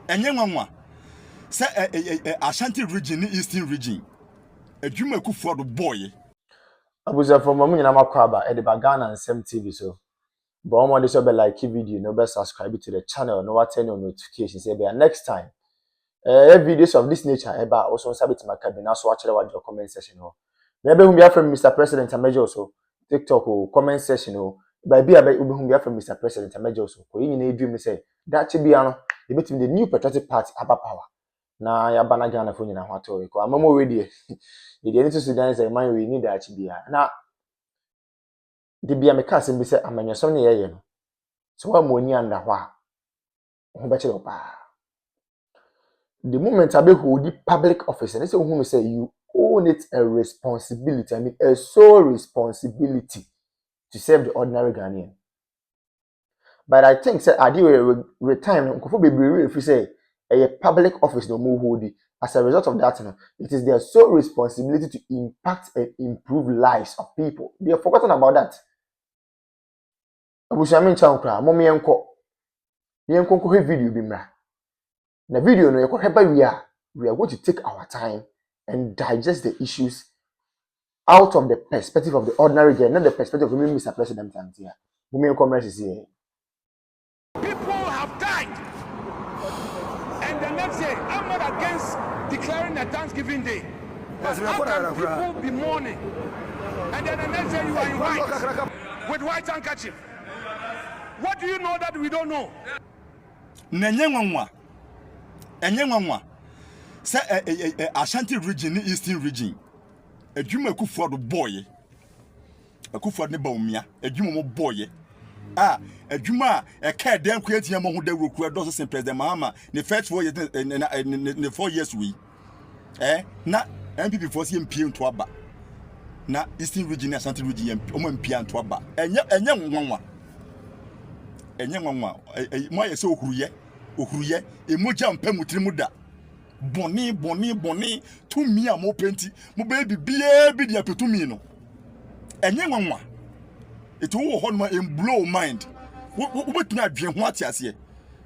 enye nwanwa say Ashanti region eastern region adwuma kufuor do boy abuza from mamu nyina makwaba e de Ghana and Sem TV so but omo dey so be like video no be subscribe to the channel no what turn on notifications say be next time videos of this nature eba also sabit makabina so watch the comment section ho maybe whom be from Mr. President Amejo so TikTok or comment section ho by be whom be from Mr. President Amejo so ko yin na edwum me say that bia no e betim the new patriotic party aba power na ya bana Ghana fo nyina ho ato ko amamo we dey e dey need to Sudan say man we need that bia na de bia me ka sem bi say amanyasom ne yeye no so wa mo ni anda ho a ho be chiro pa. The moment I be hold the public office, and they say, who say you own it a responsibility. I mean, a sole responsibility to serve the ordinary Ghanaian. But I think, say, I do retirement. If you say a public office no more hold it, as a result of that, it is their sole responsibility to impact and improve lives of people. They have forgotten about that. Abushamin chankra, mommy enko. The enko video bimra. The video no we are going to take our time and digest the issues out of the perspective of the ordinary girl, not the perspective of Mr. President. People have died, and the next day I'm not against declaring a Thanksgiving Day. But how can people be mourning, and then the next day you are in white with white handkerchief? What do you know that we don't know? enye nwanwa say Ashanti region eastern region adwuma kufuor do boy akufuor ne baumia adwuma mo boy adwuma ka den ko etia mo ho da woku do so President Mahama ne first 4 years ne 4 years we na MPP for see MP nto aba na eastern region Ashanti region o mo MP nto aba enye nwanwa mo ye se okuruye emoja mpamutirimu da boni tumi a mo penti mo baby bia bi dia petumi no enye nwanwa it wo ho no em blow mind wo betumi adwen ho atiase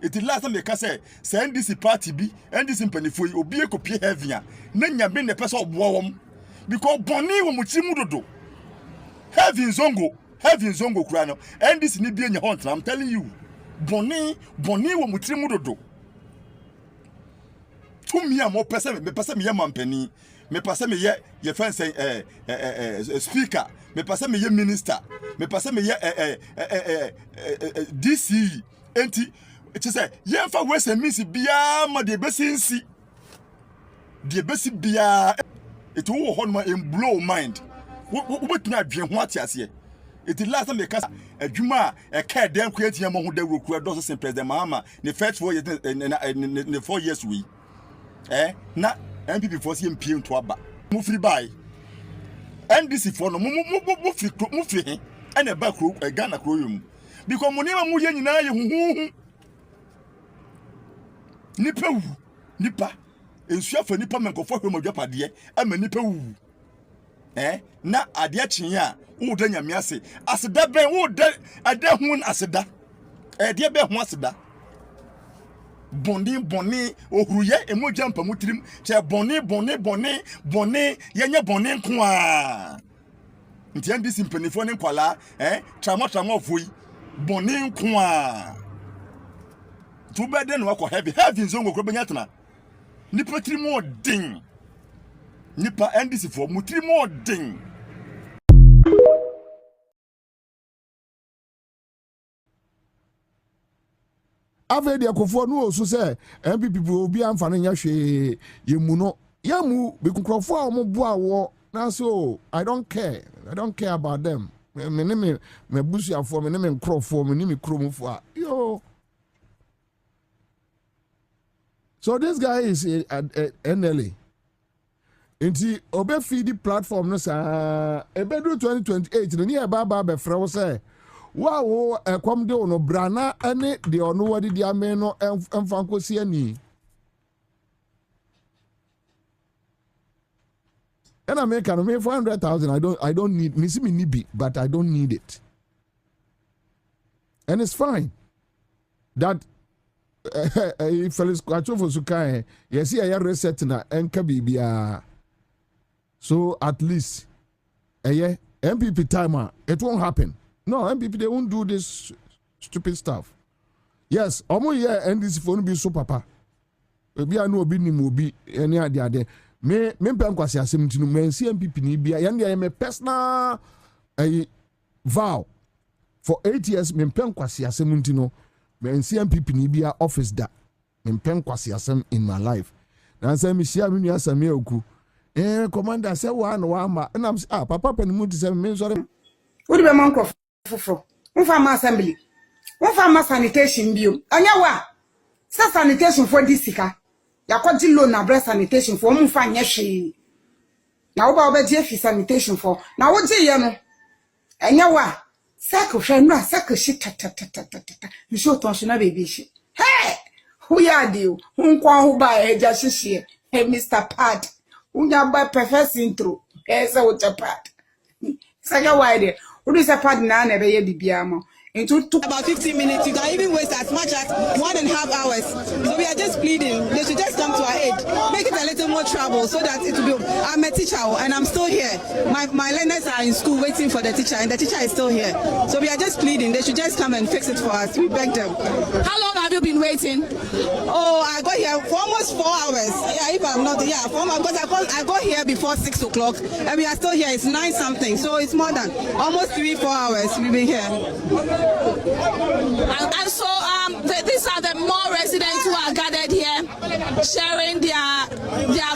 it last time they can say NDC party bi NDC mpanifo yi obi ekopie heaven a na nyabe ne pese oboa wom because boni wo mutirimu dodo heaven zongo kura no NDC ni bi enya ho ntra I'm telling you boni wo mutirimu dodo tumi a mo pese me pese me ye mampani me pese me ye fence speaker me pese me ye minister me pese me ye DC enti it is ye fa wese misi bia ma de besinsi de besi bia it wo ho no em blow mind wo betuna adwen ho atiase it last time they can adwuma ka den ko etia mo ho da woku do so President Mahama ne first 4 years ne 4 years we na MPP for see MP nto aba mo free buy NDC for no mo free he ene ba kro Ghana kro yum because mo ne ma mo ye nyina ye huhu nipa ensu afa nipa menkofo hwe mo dwapade ama nipa wu na ade akyen a wo da nyame ase aseda ben wo da ada hun aseda de be ho aseda boni ohuruye emoja mpamutirim che boni yenye boni nko a ntia ndisi mpanifo ne nkwala trama foi boni nko a tu bede no akọ heavy nzongo kro benya tena nipa tirimo din nipa NDC for mutirimo din ave de akofo no osu se MPP obi amfane nya hwe yemu no yamu be kunkrofo a mo bo awo na so I don't care about them me busuafo me me nkrofo me me kromfo yo. So this guy is at NLA. Inti obe feed the platform no sa ebedu 2028 no near baba be frɛ say wow ekwam de ono brana ane de ono wadi di ame no emfa nkosi ani and I make 400,000 I don't need me see me nibi but I don't need it and it's fine that Felix Kwachofo Sukai, yes, I reset na Enkabibia. So at least MPP timer, it won't happen. No, MPP they won't do this stupid stuff. Yes, almost and this phone be so papa. Maybe I know be ni mobi any idea there. Me pen kwasi asem tinu men MPP ni bia yande I personal vow for 8 years me pen kwasi asem tinu men MPP ni bia office da me pen kwasi asem in my life. Na say me share me nua Samia oku. Commander say one ma and I'm papa pen mu ti say me sorry. Wo be man crop foforo. Wo fa ma assembly. Wo fa ma sanitation bio. Anya wa. Sa sanitation for this sika. Yakwaji loan na breast sanitation for mu fa nye hwe. Na wo ba obeje fi sanitation for. Na wo je ye no. Anya wa. Sako hwe no sako shi ta. You show ton na baby shi. Hey! Who ya deal? Who kwa hu ba eja hihie. Hey Mr. Pad. Unya ba perfect intro. Esa wo Pad. Saka wide. Who is a pad na na be ye bibia mo. Into about 15 minutes, you can even waste as much as 1.5 hours. So we are just pleading. They should just come to our aid, make it a little more trouble so that it will be. I'm a teacher and I'm still here. My learners are in school waiting for the teacher, and the teacher is still here. So we are just pleading. They should just come and fix it for us. We beg them. How long have you been waiting? Oh, I got here for almost 4 hours. Yeah, if I'm not, yeah, 4 hours. Because I got here before 6 o'clock, and we are still here. It's 9 something, so it's more than almost 3-4 hours we've been here. And so these are the more residents who are gathered here, sharing their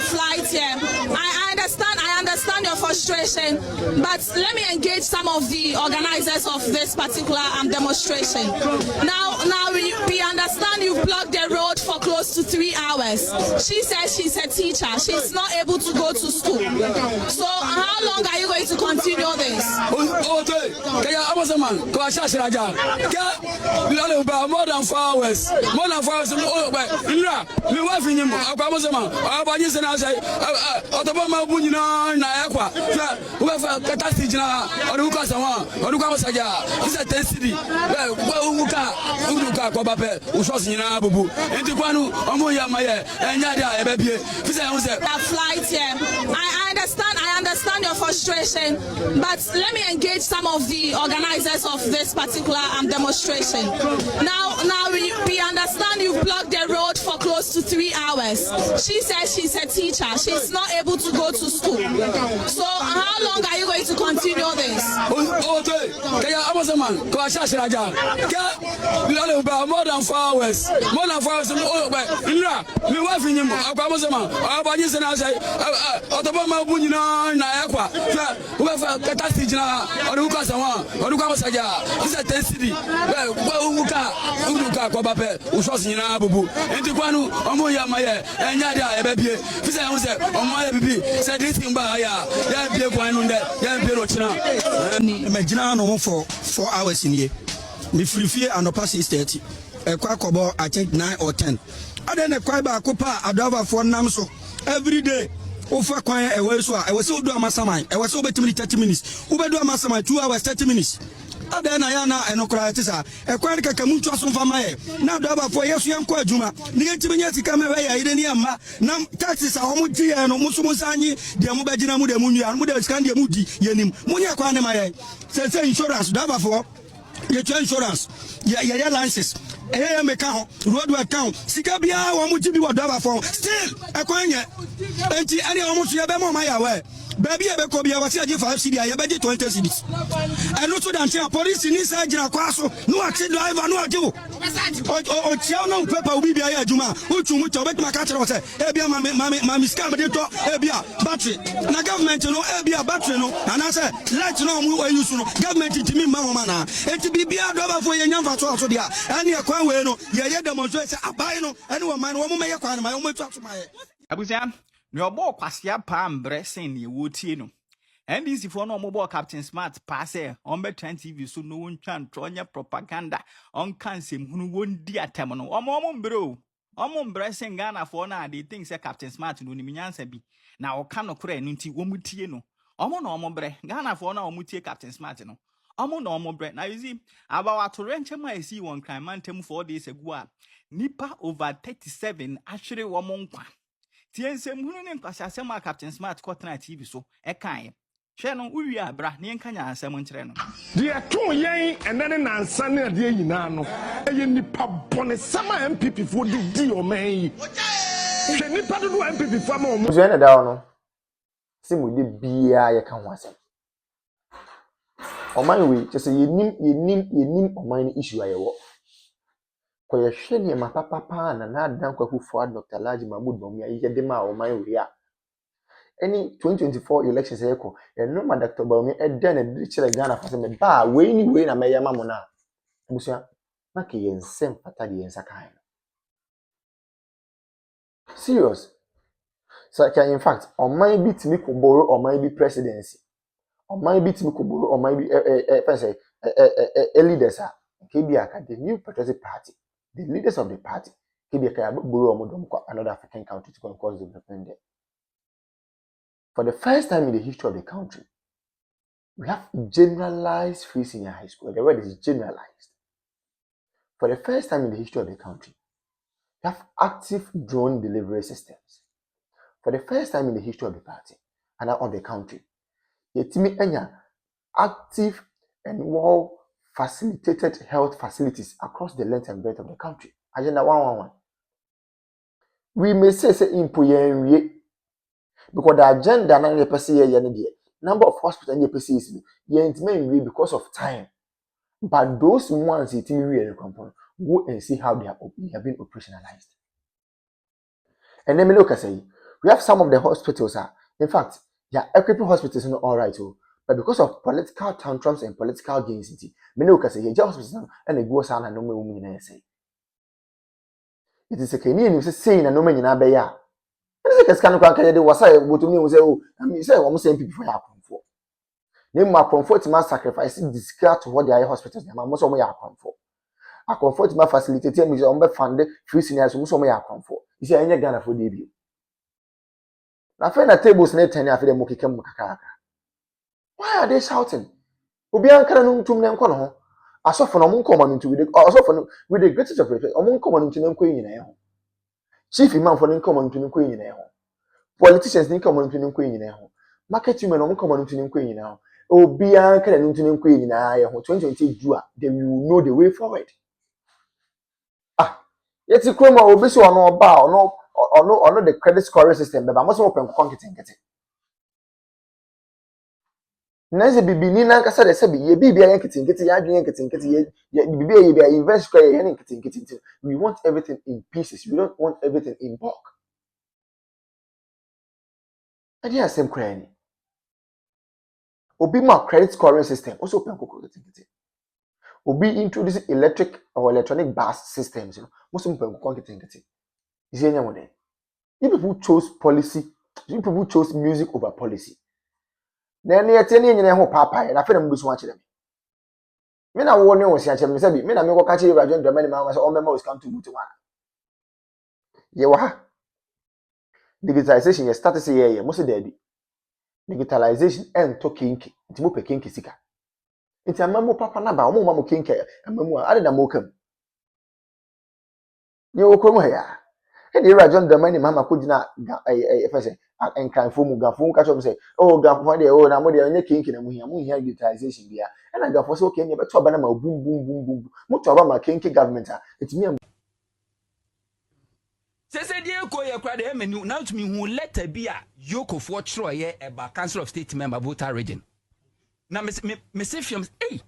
flight here. I understand your frustration, but let me engage some of the organizers of this particular demonstration. Now we understand you've blocked the road for close to 3 hours. She says she's a teacher. She's not able to go to school. So how long are you going to continue this? More than 4 hours. More than 4 hours. Me wife in him. Otobama Bunina na Aqua. Whoever Catastina or Lucas or Lucas Saga. This is a density. Uka Kobape, Ushosina Bubu, and Tuanu, Omoya Maya, and Yada, baby. That flight here. I understand your frustration, but let me engage some of the organizers of this particular demonstration. Now we understand you've blocked the road for close to 3 hours. She says she's a teacher. She's not able to go to school. So how long are you going to continue this? More than 4 hours. More than 4 hours. Me wife in him. Otobama Bunina na Aqua. Whoever Catastina or Lucas or Lucas Saga. This is a density. Uka Kobape, Ushosina Bubu, and Tuanu, Omoya Maya, and Yada, baby. Fisa Omaya Bibi, said this thing by Yan Piaquanunda, Yan Pirochina. Imagine no for 4 hours in here. Me free fear and no pass is 30. A quack I think 9 or 10. And then a quaba copa, a driver for Namso every day. Over quiet away, so I was so do a massamai. I was over 30 minutes. Uber do a massamai 2 hours 30 minutes. Then I am and Ocratisa, a quite a camucho from my now double for yes, young Quajuma. Negative come away, I didn't yama. Nam taxes are Homuti and Musumusani, the Amubajina Mudi and Muda Scandia Mudi, Yenim, Munia Quanamaya. Say insurance, double for your insurance, your license. AM account, road account, Sikabia, Wamuti, whatever for still a coin. And any almost Yabemo my way. Baby, I be I was here 5 cedi, I bet 20 cedis. And also, the police in this side, no accident driver, no do. Or Chiano Pepper will be a Juma, which you bet my catcher was a Ebia, my scammer, Ebia, battery. The government, you know, Ebia battery, no, and I said, let's know where you know, government to me, Mamma, and to be a driver for your young father, and your Quano, your demonstration, a bino, and one man, one may acquire my own way to my Abusian. No more kwasia pam bressing ye wotino. And this if no mobile Captain Smart pass on be 20 TV so no one can tronya propaganda on cancer who won't dear terminal. Or mom bro. Omon bressing Ghana for now, they think say Captain Smart no niminyansa bi. Now can no cray nunti womutieno. Omon bre Ghana for now mutie Captain Smart no. Omo no omo bread. Now you see, about to rent I see one crime man 4 days ago. Nipa over 37 actually womonkwa. Tiense mhunu ne nkwasi asema Captain Smart kwatena TV so ekan. Hwe no uwi abra ne nkanya asem nkyere no. De to yen enene nansa ne de nyina no. Eye nipa bone sama MPP fo di o man yi. Hwe nipa do MPP fo ma o mo. Jene da no. Simu de bia ye kan ho asem. Oman we just say yenim oman ni issue ayewo. Ko ye hwe ne ma papa na adan kwaku fo Dr. Laji Mahmood Bawumia ye de ma oman we a. Any 2024 elections eko no ma Dr. Bawumia e den na chere Ghana fa se me ba we ni we na me yama mo na. Busia na ke ye nsem pata de yensa kan. Serious. So in fact oman bi timi ko borrow oman bi presidency. Oman bi timi ko borrow oman bi leaders are KBA, the new patriotic party, the leaders of the party, KBA borrow another African country to cause development there. For the first time in the history of the country, we have generalized free senior high school. The word is generalized. For the first time in the history of the country, we have active drone delivery systems. For the first time in the history of the party and of the country, active and well facilitated health facilities across the length and breadth of the country. Agenda 111. We may say impoyen because the agenda na the number of hospitals in the because of time. But those ones go and see how they have been operationalized. And then look at say we have some of the hospitals in fact, equipping hospitals are not all right. But because of political tantrums and political gains, many can say, hospital and a go sound and no woman say. It is a Canadian saying and no man in Abaya. It is a scan of Canada was I would to me was oh, I mean, say almost same people for comfort. Name my comfort my sacrificing discard to what the hospitals are most of my comfort. I comfort my facilitator is on the funded free seniors who so may comfort. Is there any Ghana for debut? Now, find a tables net and after the Mokika Mukaka. Why are they shouting? Obian cannon to them corner. I saw for no common into with the greatest of respect, among common into them queen in a home. Chief imam for them common to them queen in a home. Politicians think common to them queen in a home. Market women on common to them queen in a home. Obian cannon to them queen in a home. 2020 Jua, then you know the way forward. Yet you come over so no bow, no the credit scoring system, but I must open conquering it. Nancy bibi ni na kasa de se bi ye bibi ayen ketinketi ya adwen ketinketi ye bibi ye invest kwa ye ketinketi. We want everything in pieces. We don't want everything in bulk. Adi asem kwa ni. Obi ma credit scoring system also open ketinketi. Obi introducing electric or electronic bus systems, most open ketinketi. Is any one there? You people chose policy, you people chose music over policy. Then you tell me ho papa and I feel them watch them. Me na wo ne wo sia chem say bi me na me go catch you G0vernment man say all members come to one. Ye wa ha. Digitalization ye start say ye mo say daddy. Digitalization en to kinki. Nti mo pe kinki sika. Nti amamu papa na ba mo ma mo kinki amamu ade na mo kam. Ye wo krom ha ya. E dey G0vernment mama ko gina say and can form Gafon catch up say, oh, Gafon, oh, now they are kinking and we hear utilization here. And I got for so can you but to Banama boom, boom, boom, boom. Much about my kinky government. It's me. Say, dear, go your credit, and now to me who let a be a yoke of what Troy about Council of State member voter region. Now, Miss Films, eh?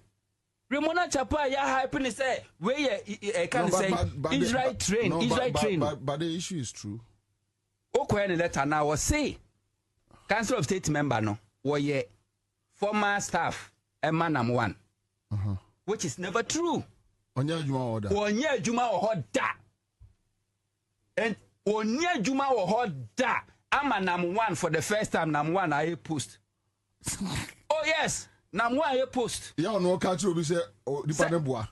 Ramona Chapa, ya happiness say, where I can say, Israel train, Israel train. But the issue is true. Okay, letter now was say Council of State member no ye former staff Emanam 1, which is never true. Onya Juma or da and Onya Juma or da Amanam 1 for the first time Nam 1 I post. Oh yes, Nam 1 I post. Yeah, no catch you be say oh the paneboa.